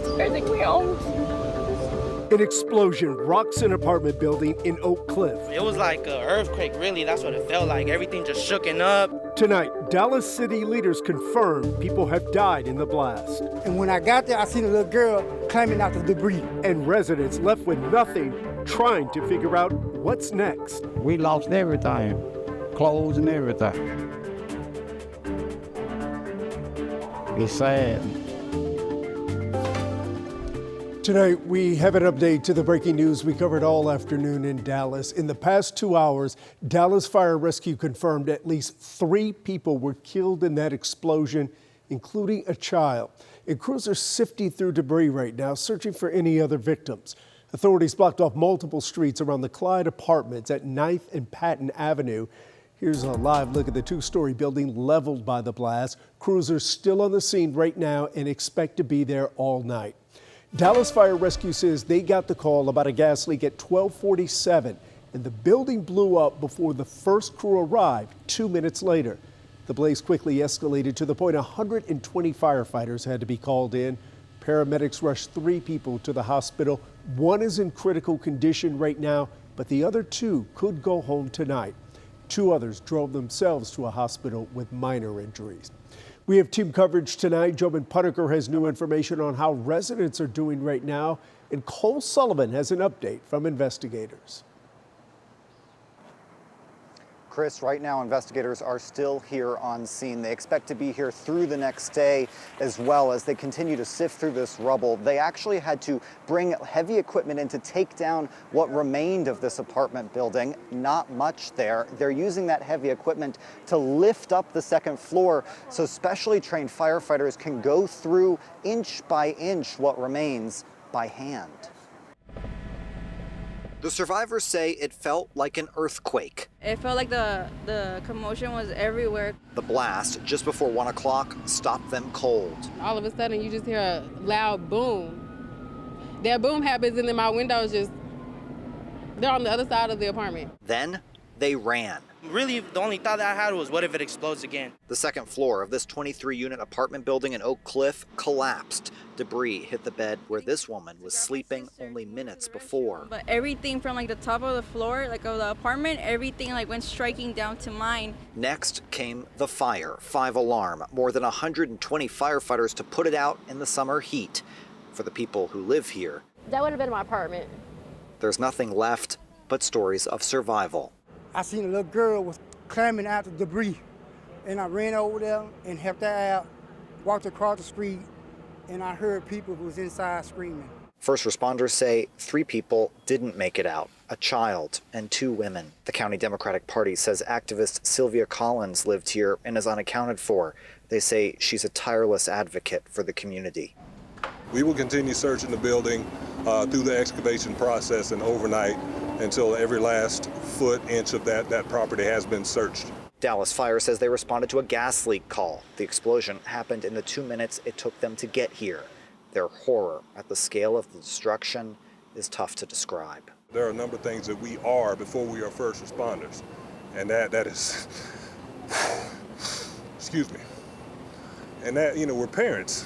lost everything we owned. An explosion rocks an apartment building in Oak Cliff. It was like an earthquake, really. That's what it felt like. Everything just shooken up. Tonight, Dallas city leaders confirm people have died in the blast. And when I got there, I seen a little girl climbing out the debris. And residents left with nothing, trying to figure out what's next. We lost everything, clothes and everything. It's sad. Tonight, we have an update to the breaking news we covered all afternoon in Dallas. In the past 2 hours, Dallas Fire Rescue confirmed at least 3 people were killed in that explosion, including a child. And crews are sifting through debris right now, searching for any other victims. Authorities blocked off multiple streets around the Clyde Apartments at 9th and Patton Avenue. Here's a live look at the 2-story building leveled by the blast. Crews are still on the scene right now and expect to be there all night. Dallas Fire Rescue says they got the call about a gas leak at 12:47, and the building blew up before the first crew arrived 2 minutes later. The blaze quickly escalated to the point 120 firefighters had to be called in. Paramedics rushed 3 people to the hospital. 1 is in critical condition right now, but the other 2 could go home tonight. 2 others drove themselves to a hospital with minor injuries. We have team coverage tonight. Jobin Puttaker has new information on how residents are doing right now, and Cole Sullivan has an update from investigators. Chris, right now investigators are still here on scene. They expect to be here through the next day as well as they continue to sift through this rubble. They actually had to bring heavy equipment in to take down what remained of this apartment building. Not much there. They're using that heavy equipment to lift up the second floor so specially trained firefighters can go through inch by inch what remains by hand. The survivors say it felt like an earthquake. It felt like the commotion was everywhere. The blast, just before 1 o'clock, stopped them cold. All of a sudden, you just hear a loud boom. That boom happens, and then my windows they're on the other side of the apartment. Then they ran. Really, the only thought that I had was, what if it explodes again? The second floor of this 23-unit apartment building in Oak Cliff collapsed. Debris hit the bed where this woman was sleeping only minutes before. But everything from like the top of the floor, like of the apartment, everything like went striking down to mine. Next came the fire, 5 alarm, more than 120 firefighters to put it out in the summer heat. For the people who live here, that would have been my apartment. There's nothing left but stories of survival. I seen a little girl was climbing out the debris, and I ran over there and helped her out, walked across the street, and I heard people who was inside screaming. First responders say 3 people didn't make it out, a child and 2 women. The County Democratic Party says activist Sylvia Collins lived here and is unaccounted for. They say she's a tireless advocate for the community. We will continue searching the building through the excavation process and overnight until every last foot, inch of that property has been searched. Dallas Fire says they responded to a gas leak call. The explosion happened in the 2 minutes it took them to get here. Their horror at the scale of the destruction is tough to describe. There are a number of things that we are before we are first responders, and that is, excuse me, and that, we're parents.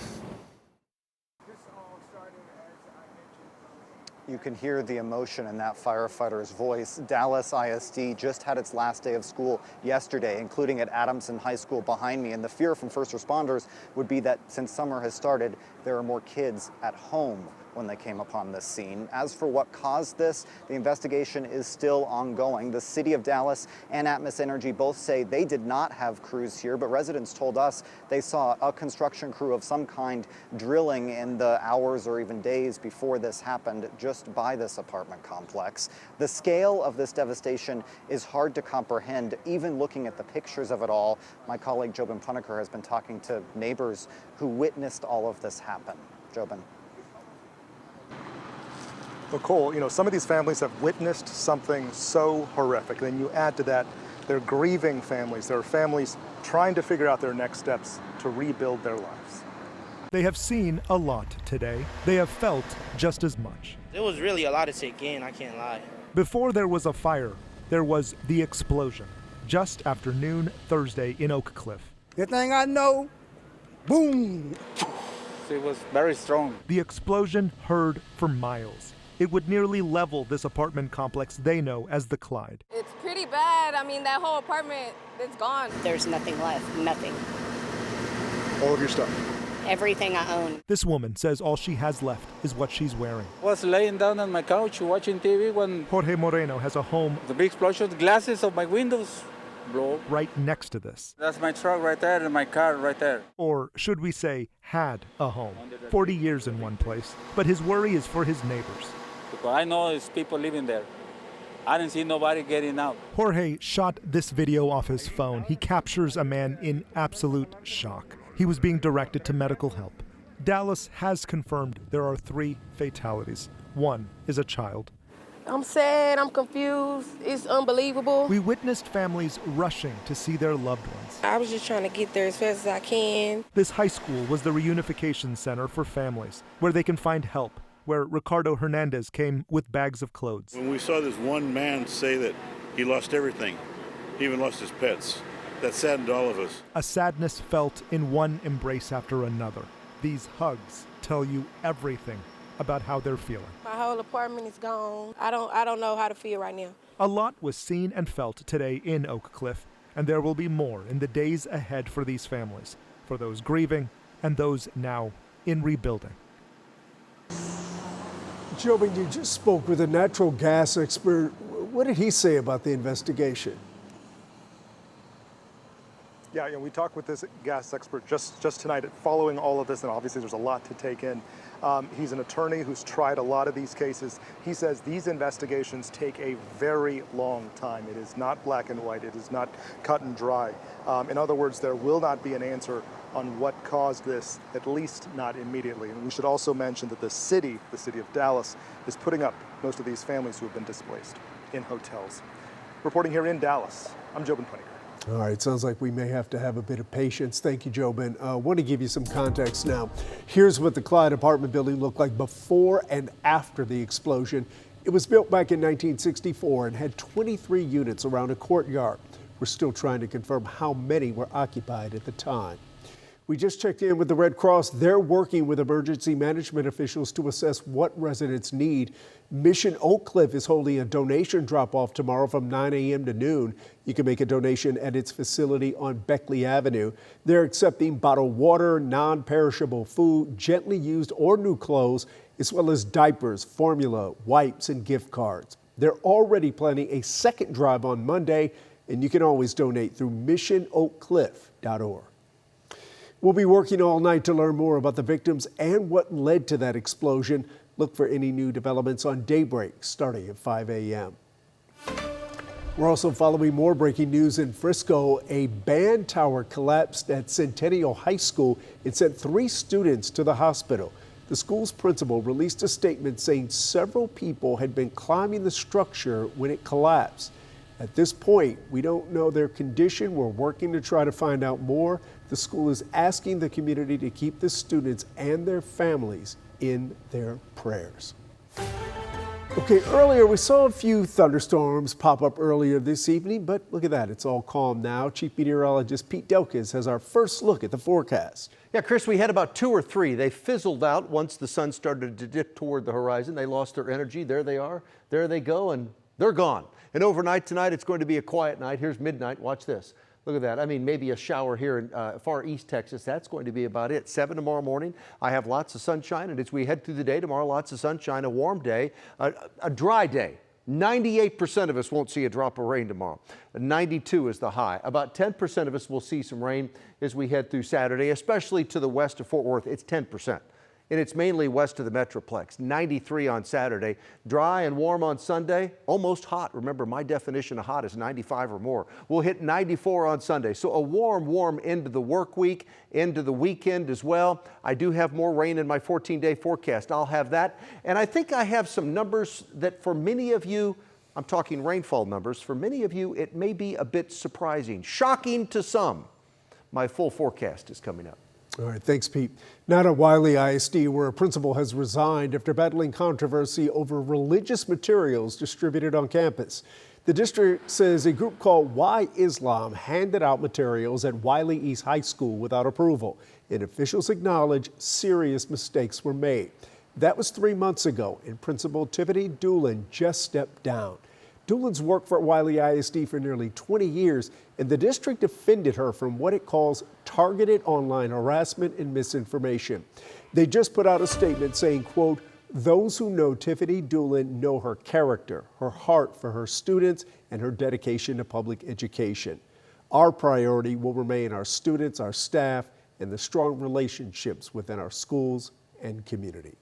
You can hear the emotion in that firefighter's voice. Dallas ISD just had its last day of school yesterday, including at Adamson High School behind me. And the fear from first responders would be that since summer has started, there are more kids at home when they came upon this scene. As for what caused this, the investigation is still ongoing. The city of Dallas and Atmos Energy both say they did not have crews here, but residents told us they saw a construction crew of some kind drilling in the hours or even days before this happened just by this apartment complex. The scale of this devastation is hard to comprehend, even looking at the pictures of it all. My colleague Jobin Puttaker has been talking to neighbors who witnessed all of this happen. Jobin. Nicole, some of these families have witnessed something so horrific. Then you add to that, they're grieving families. There are families trying to figure out their next steps to rebuild their lives. They have seen a lot today. They have felt just as much. It was really a lot to take in, I can't lie. Before there was a fire, there was the explosion, just after noon Thursday in Oak Cliff. The thing I know, boom. It was very strong. The explosion heard for miles. It would nearly level this apartment complex they know as the Clyde. It's pretty bad. I mean, that whole apartment, it's gone. There's nothing left, nothing. All of your stuff? Everything I own. This woman says all she has left is what she's wearing. I was laying down on my couch watching TV when Jorge Moreno has a home the big explosion, the glasses of my windows blow. right next to this. That's my truck right there and my car right there. Or should we say, had a home. 40 years in one place. But his worry is for his neighbors. Because I know there's people living there. I didn't see nobody getting out. Jorge shot this video off his phone. He captures a man in absolute shock. He was being directed to medical help. Dallas has confirmed there are 3 fatalities. One is a child. I'm sad, I'm confused, it's unbelievable. We witnessed families rushing to see their loved ones. I was just trying to get there as fast as I can. This high school was the reunification center for families, where they can find help, where Ricardo Hernandez came with bags of clothes. When we saw this one man say that he lost everything, he even lost his pets, that saddened all of us. A sadness felt in one embrace after another. These hugs tell you everything about how they're feeling. My whole apartment is gone. I don't know how to feel right now. A lot was seen and felt today in Oak Cliff, and there will be more in the days ahead for these families, for those grieving and those now in rebuilding. Jobin, you just spoke with a natural gas expert. What did he say about the investigation? Yeah, we talked with this gas expert just tonight following all of this, and obviously there's a lot to take in. He's an attorney who's tried a lot of these cases. He says these investigations take a very long time. It is not black and white. It is not cut and dry. In other words, there will not be an answer on what caused this, at least not immediately. And we should also mention that the city of Dallas, is putting up most of these families who have been displaced in hotels. Reporting here in Dallas, I'm Jobin Puniker. All right, sounds like we may have to have a bit of patience. Thank you, Jobin. I want to give you some context now. Here's what the Clyde apartment building looked like before and after the explosion. It was built back in 1964 and had 23 units around a courtyard. We're still trying to confirm how many were occupied at the time. We just checked in with the Red Cross. They're working with emergency management officials to assess what residents need. Mission Oak Cliff is holding a donation drop-off tomorrow from 9 a.m. to noon. You can make a donation at its facility on Beckley Avenue. They're accepting bottled water, non-perishable food, gently used or new clothes, as well as diapers, formula, wipes, and gift cards. They're already planning a second drive on Monday, and you can always donate through missionoakcliff.org. We'll be working all night to learn more about the victims and what led to that explosion. Look for any new developments on Daybreak starting at 5 a.m. We're also following more breaking news in Frisco. A band tower collapsed at Centennial High School. It sent 3 students to the hospital. The school's principal released a statement saying several people had been climbing the structure when it collapsed. At this point, we don't know their condition. We're working to try to find out more. The school is asking the community to keep the students and their families in their prayers. Okay, earlier we saw a few thunderstorms pop up earlier this evening, but look at that, it's all calm now. Chief Meteorologist Pete Delkes has our first look at the forecast. Yeah, Chris, we had about 2 or 3. They fizzled out once the sun started to dip toward the horizon. They lost their energy. There they are. There they go, and they're gone. And overnight tonight, it's going to be a quiet night. Here's midnight. Watch this. Look at that. I mean, maybe a shower here in far east Texas. That's going to be about it. 7 tomorrow morning. I have lots of sunshine. And as we head through the day tomorrow, lots of sunshine, a warm day, a dry day. 98% of us won't see a drop of rain tomorrow. 92 is the high. About 10% of us will see some rain as we head through Saturday, especially to the west of Fort Worth. It's 10%. And it's mainly west of the Metroplex. 93 on Saturday. Dry and warm on Sunday. Almost hot. Remember, my definition of hot is 95 or more. We'll hit 94 on Sunday. So a warm end of the work week, into the weekend as well. I do have more rain in my 14-day forecast. I'll have that. And I think I have some numbers that for many of you, I'm talking rainfall numbers, for many of you it may be a bit surprising. Shocking to some. My full forecast is coming up. All right, thanks, Pete. Now to Wiley ISD, where a principal has resigned after battling controversy over religious materials distributed on campus. The district says a group called Why Islam handed out materials at Wiley East High School without approval. and officials acknowledge serious mistakes were made. That was 3 months ago, and Principal Tiffany Doolin just stepped down. Doolin's worked for Wiley ISD for nearly 20 years, and the district defended her from what it calls targeted online harassment and misinformation. They just put out a statement saying, quote, "Those who know Tiffany Doolin know her character, her heart for her students, and her dedication to public education. Our priority will remain our students, our staff, and the strong relationships within our schools and community."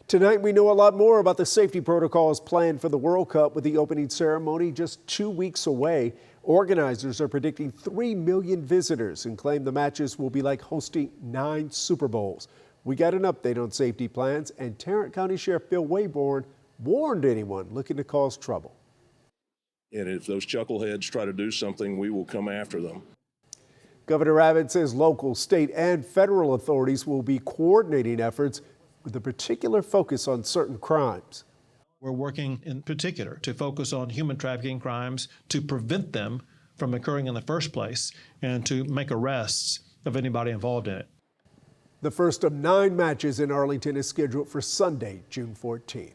Tonight, we know a lot more about the safety protocols planned for the World Cup with the opening ceremony just 2 weeks away. Organizers are predicting 3 million visitors and claim the matches will be like hosting 9 Super Bowls. We got an update on safety plans, and Tarrant County Sheriff Bill Wayborn warned anyone looking to cause trouble. And if those chuckleheads try to do something, we will come after them. Governor Abbott says local, state, and federal authorities will be coordinating efforts with a particular focus on certain crimes. We're working in particular to focus on human trafficking crimes, to prevent them from occurring in the first place, and to make arrests of anybody involved in it. The first of 9 matches in Arlington is scheduled for Sunday, June 14th.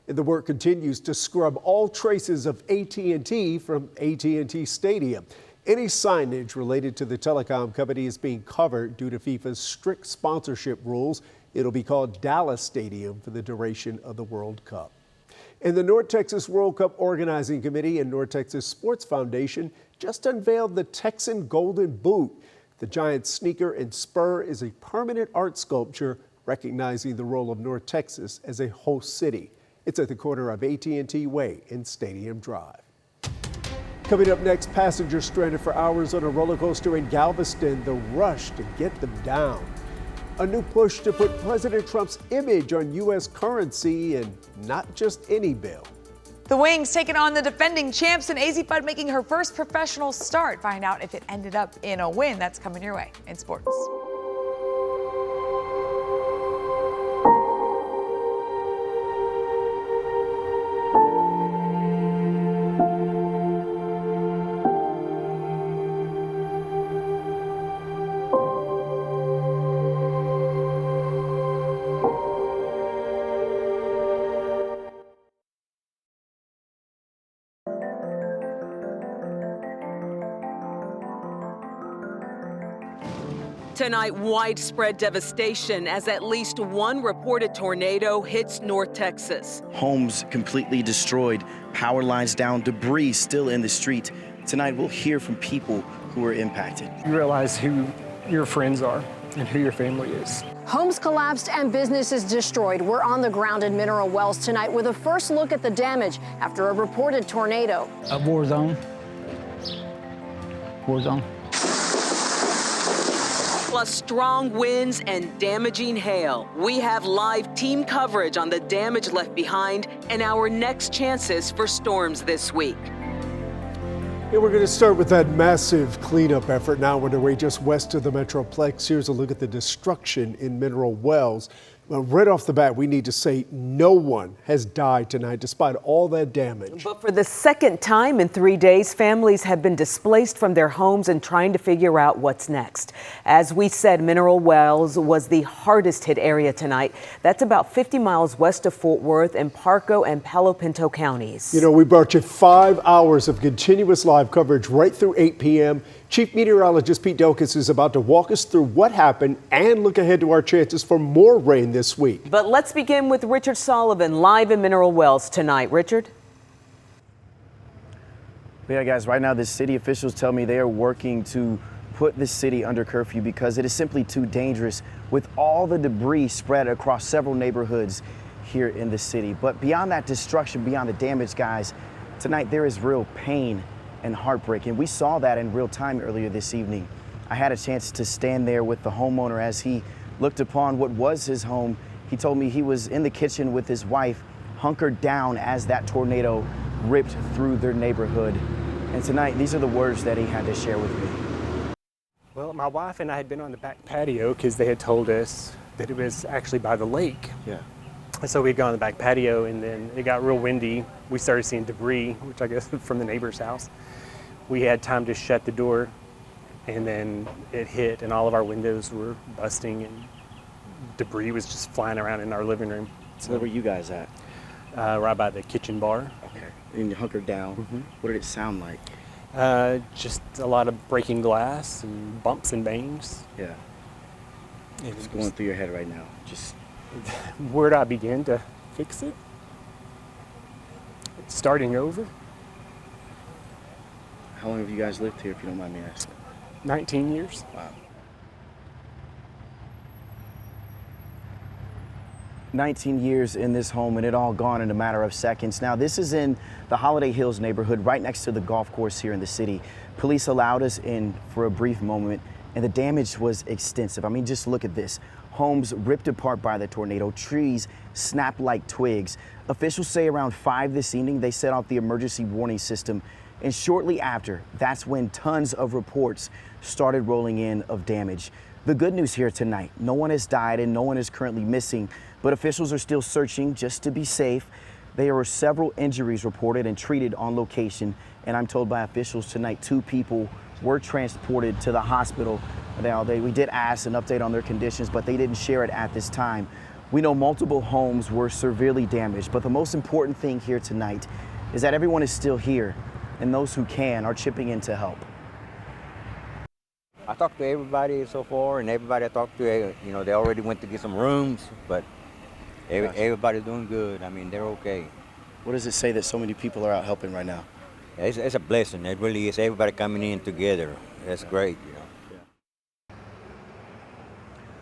And the work continues to scrub all traces of AT&T from AT&T Stadium. Any signage related to the telecom company is being covered due to FIFA's strict sponsorship rules. It'll be called Dallas Stadium for the duration of the World Cup. And the North Texas World Cup Organizing Committee and North Texas Sports Foundation just unveiled the Texan Golden Boot. The giant sneaker and spur is a permanent art sculpture recognizing the role of North Texas as a host city. It's at the corner of AT&T Way and Stadium Drive. Coming up next, passengers stranded for hours on a roller coaster in Galveston, the rush to get them down. A new push to put President Trump's image on U.S. currency and not just any bill. The Wings taking on the defending champs and AZ Fudd making her first professional start. Find out if it ended up in a win. That's coming your way in sports. Tonight, widespread devastation as at least one reported tornado hits North Texas. Homes completely destroyed, power lines down, debris still in the street. Tonight, we'll hear from people who were impacted. You realize who your friends are and who your family is. Homes collapsed and businesses destroyed. We're on the ground in Mineral Wells tonight with a first look at the damage after a reported tornado. A war zone. War zone. Plus strong winds and damaging hail. We have live team coverage on the damage left behind and our next chances for storms this week. And we're going to start with that massive cleanup effort now underway just west of the Metroplex. Here's a look at the destruction in Mineral Wells. Right off the bat, we need to say no one has died tonight despite all that damage. But for the second time in 3 days, families have been displaced from their homes and trying to figure out what's next. As we said, Mineral Wells was the hardest hit area tonight. That's about 50 miles west of Fort Worth in Parco and Palo Pinto counties. You know, we brought you 5 hours of continuous live coverage right through 8 p.m. Chief Meteorologist Pete Delkus is about to walk us through what happened and look ahead to our chances for more rain this week. But let's begin with Richard Sullivan live in Mineral Wells tonight. Richard? Yeah, guys, right now the city officials tell me they are working to put the city under curfew because it is simply too dangerous with all the debris spread across several neighborhoods here in the city. But beyond that destruction, beyond the damage, guys, tonight there is real pain and heartbreak, and we saw that in real time earlier this evening. I had a chance to stand there with the homeowner as he looked upon what was his home. He told me he was in the kitchen with his wife, hunkered down as that tornado ripped through their neighborhood. And tonight, these are the words that he had to share with me. Well, my wife and I had been on the back patio because they had told us that it was actually by the lake. Yeah. And so we had gone on the back patio, and then it got real windy. We started seeing debris, which I guess from the neighbor's house. We had time to shut the door and then it hit, and all of our windows were busting, and debris was just flying around in our living room. So where were you guys at? Right by the kitchen bar. Okay. And you hunkered down. What did it sound like? Just a lot of breaking glass and bumps and bangs. Yeah. It's going through your head right now. Just where do I begin to fix it? It's starting over. How long have you guys lived here, if you don't mind me asking? 19 years. Wow. 19 years in this home, and it all gone in a matter of seconds. Now, this is in the Holiday Hills neighborhood, right next to the golf course here in the city. Police allowed us in for a brief moment, and the damage was extensive. I mean, just look at this. Homes ripped apart by the tornado, trees snapped like twigs. Officials say around 5 this evening, they set off the emergency warning system, and shortly after, that's when tons of reports started rolling in of damage. The good news here tonight, no one has died and no one is currently missing, but officials are still searching just to be safe. There were several injuries reported and treated on location, and I'm told by officials tonight 2 people were transported to the hospital. Now, we did ask an update on their conditions, but they didn't share it at this time. We know multiple homes were severely damaged, but the most important thing here tonight is that everyone is still here, and those who can are chipping in to help. I talked to everybody so far, and everybody I talked to, you know, they already went to get some rooms, but everybody's doing good. I mean, they're okay. What does it say that so many people are out helping right now? It's a blessing. It really is. Everybody coming in together. That's great, you know.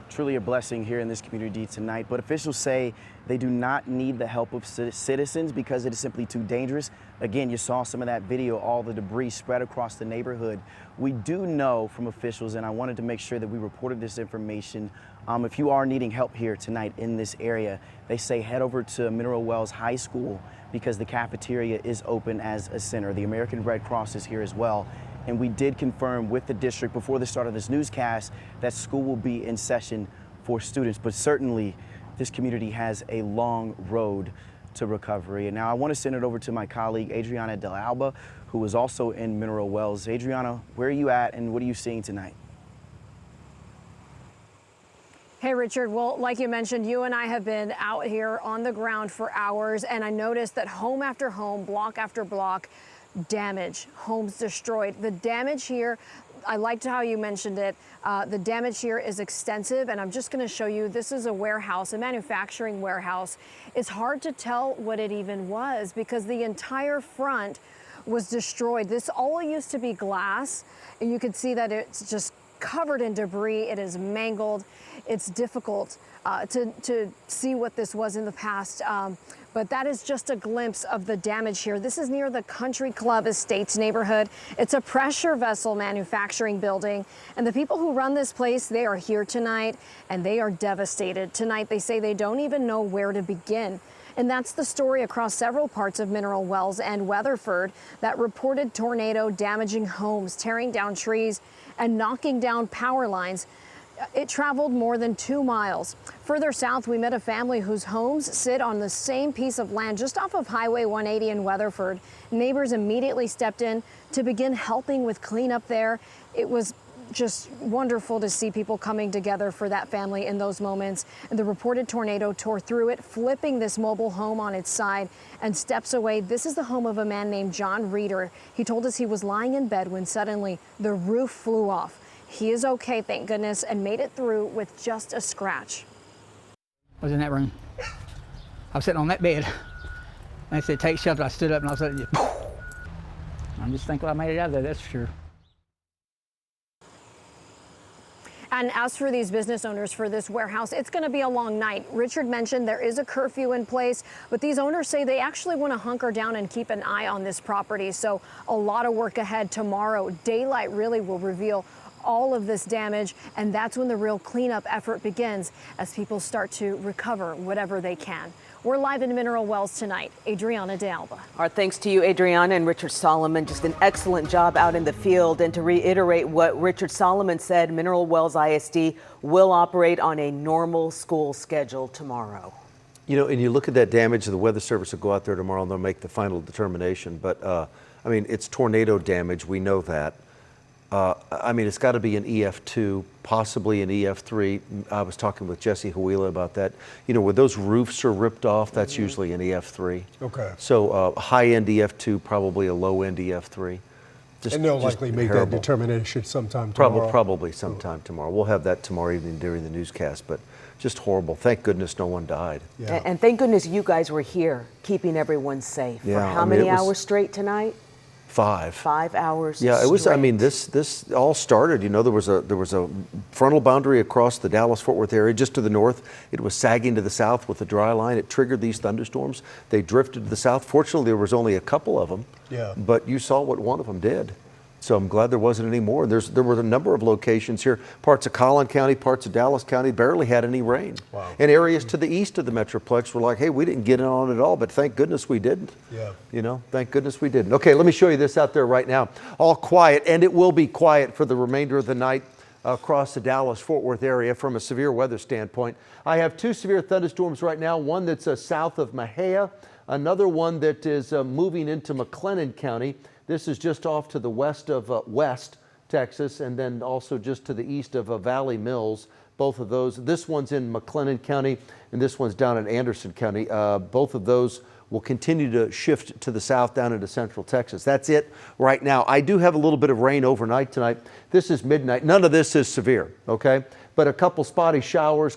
Truly a blessing here in this community tonight, but officials say they do not need the help of citizens because it is simply too dangerous. Again, you saw some of that video, all the debris spread across the neighborhood. We do know from officials, and I wanted to make sure that we reported this information. If you are needing help here tonight in this area, they say head over to Mineral Wells High School because the cafeteria is open as a center. The American Red Cross is here as well. And we did confirm with the district before the start of this newscast that school will be in session for students, but certainly this community has a long road to recovery. And now I want to send it over to my colleague, Adriana Del Alba, who is also in Mineral Wells. Adriana, where are you at and what are you seeing tonight? Hey, Richard. Well, like you mentioned, you and I have been out here on the ground for hours, and I noticed that home after home, block after block, damage, homes destroyed. The damage here, I liked how you mentioned it. The damage here is extensive, and I'm just going to show you. This is a warehouse, a manufacturing warehouse. It's hard to tell what it even was because the entire front was destroyed. This all used to be glass, and you can see that it's just covered in debris. It is mangled. It's difficult to see what this was in the past. But that is just a glimpse of the damage here. This is near the Country Club Estates neighborhood. It's a pressure vessel manufacturing building. And the people who run this place, they are here tonight and they are devastated. Tonight, they say they don't even know where to begin. And that's the story across several parts of Mineral Wells and Weatherford. That reported tornado damaging homes, tearing down trees, and knocking down power lines. It traveled more than 2 miles. Further south, we met a family whose homes sit on the same piece of land just off of Highway 180 in Weatherford. Neighbors immediately stepped in to begin helping with cleanup there. It was just wonderful to see people coming together for that family in those moments. And the reported tornado tore through it, flipping this mobile home on its side. And steps away, this is the home of a man named John Reeder. He told us he was lying in bed when suddenly the roof flew off. He is okay, thank goodness, and made it through with just a scratch. I was in that room. I was sitting on that bed. And they said, take shelter. I stood up and all of a sudden, I'm just thankful I made it out of there, that's for sure. And as for these business owners for this warehouse, it's going to be a long night. Richard mentioned there is a curfew in place, but these owners say they actually want to hunker down and keep an eye on this property. So a lot of work ahead tomorrow. Daylight really will reveal all of this damage, and that's when the real cleanup effort begins as people start to recover whatever they can. We're live in Mineral Wells tonight. Adriana De Alba. Our thanks to you, Adriana, and Richard Solomon. Just an excellent job out in the field. And to reiterate what Richard Solomon said, Mineral Wells ISD will operate on a normal school schedule tomorrow. You know, and you look at that damage, the Weather Service will go out there tomorrow and they'll make the final determination. But, I mean, it's tornado damage. We know that. I mean, it's got to be an EF2, possibly an EF3. I was talking with Jesse Huila about that. You know, where those roofs are ripped off, that's usually an EF3. Okay. So high-end EF2, probably a low-end EF3. And they'll likely make that determination sometime tomorrow. Probably sometime tomorrow. We'll have that tomorrow evening during the newscast, but just horrible. Thank goodness no one died. Yeah. And thank goodness you guys were here keeping everyone safe. Yeah, For how I mean, many hours straight tonight? 5. 5 hours. Yeah, it was. I straight. mean, this all started. You know, there was a frontal boundary across the Dallas-Fort Worth area, just to the north. It was sagging to the south with a dry line. It triggered these thunderstorms. They drifted to the south. Fortunately, there was only a couple of them. Yeah. But you saw what one of them did. So I'm glad there wasn't any more. There were a number of locations here. Parts of Collin County, parts of Dallas County barely had any rain. Wow. And areas to the east of the Metroplex were like, hey, we didn't get in on it at all, but thank goodness we didn't. Yeah. You know, thank goodness we didn't. Okay, let me show you this out there right now. All quiet, and it will be quiet for the remainder of the night across the Dallas-Fort Worth area from a severe weather standpoint. I have 2 severe thunderstorms right now, one that's south of Mexia, another one that is moving into McLennan County. This is just off to the west of West Texas, and then also just to the east of Valley Mills. Both of those, this one's in McLennan County, and this one's down in Anderson County. Both of those will continue to shift to the south down into central Texas. That's it right now. I do have a little bit of rain overnight tonight. This is midnight. None of this is severe, okay? But a couple spotty showers.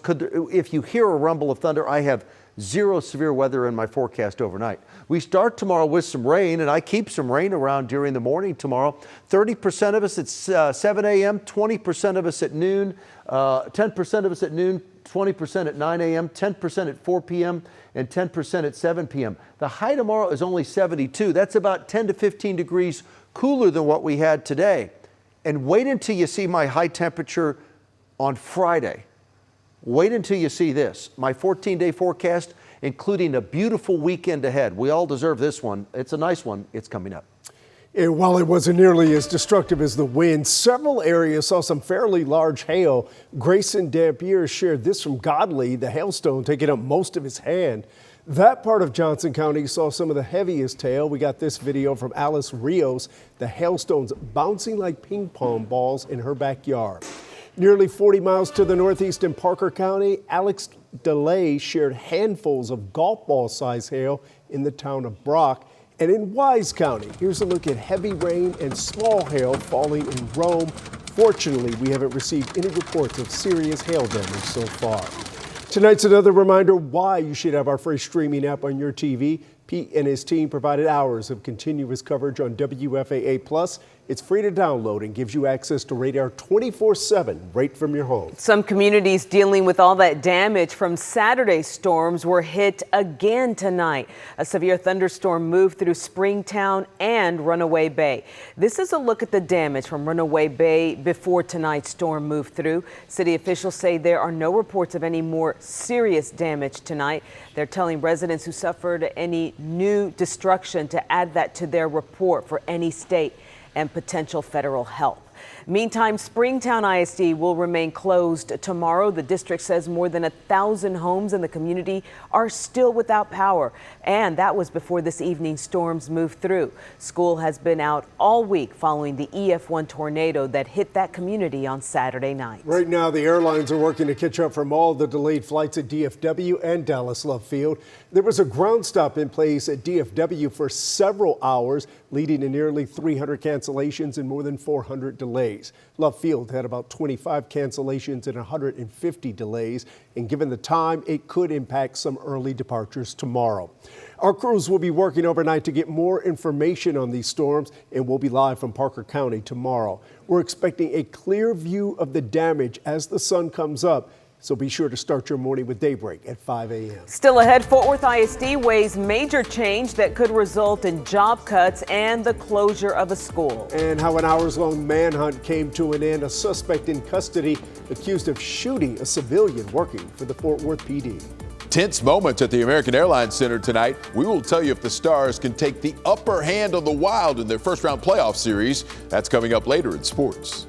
If you hear a rumble of thunder, I have 0 severe weather in my forecast overnight. We start tomorrow with some rain, and I keep some rain around during the morning tomorrow. 30% of us at 7 a.m., 20% of us at noon, 10% of us at noon, 20% at 9 a.m., 10% at 4 p.m., and 10% at 7 p.m. The high tomorrow is only 72. That's about 10 to 15 degrees cooler than what we had today. And wait until you see my high temperature on Friday. Wait until you see this. My 14-day forecast, including a beautiful weekend ahead. We all deserve this one. It's a nice one. It's coming up. And while it wasn't nearly as destructive as the wind, several areas saw some fairly large hail. Grayson Dampier shared this from Godley, the hailstone taking up most of his hand. That part of Johnson County saw some of the heaviest hail. We got this video from Alice Rios, the hailstones bouncing like ping pong balls in her backyard. Nearly 40 miles to the northeast in Parker County, Alex DeLay shared handfuls of golf ball size hail in the town of Brock. And in Wise County, here's a look at heavy rain and small hail falling in Rome. Fortunately, we haven't received any reports of serious hail damage so far. Tonight's another reminder why you should have our free streaming app on your TV. Pete and his team provided hours of continuous coverage on WFAA+. It's free to download and gives you access to radar 24/7 right from your home. Some communities dealing with all that damage from Saturday's storms were hit again tonight. A severe thunderstorm moved through Springtown and Runaway Bay. This is a look at the damage from Runaway Bay before tonight's storm moved through. City officials say there are no reports of any more serious damage tonight. They're telling residents who suffered any new destruction to add that to their report for any state and potential federal help. Meantime, Springtown ISD will remain closed tomorrow. The district says more than 1,000 homes in the community are still without power, and that was before this evening's storms moved through. School has been out all week following the EF1 tornado that hit that community on Saturday night. Right now, the airlines are working to catch up from all the delayed flights at DFW and Dallas Love Field. There was a ground stop in place at DFW for several hours, leading to nearly 300 cancellations and more than 400 delays. Love Field had about 25 cancellations and 150 delays, and given the time, it could impact some early departures tomorrow. Our crews will be working overnight to get more information on these storms, and we'll be live from Parker County tomorrow. We're expecting a clear view of the damage as the sun comes up. So be sure to start your morning with Daybreak at 5 a.m. Still ahead, Fort Worth ISD weighs major change that could result in job cuts and the closure of a school. And how an hours-long manhunt came to an end. A suspect in custody accused of shooting a civilian working for the Fort Worth PD. Tense moments at the American Airlines Center tonight. We will tell you if the Stars can take the upper hand on the Wild in their first-round playoff series. That's coming up later in sports.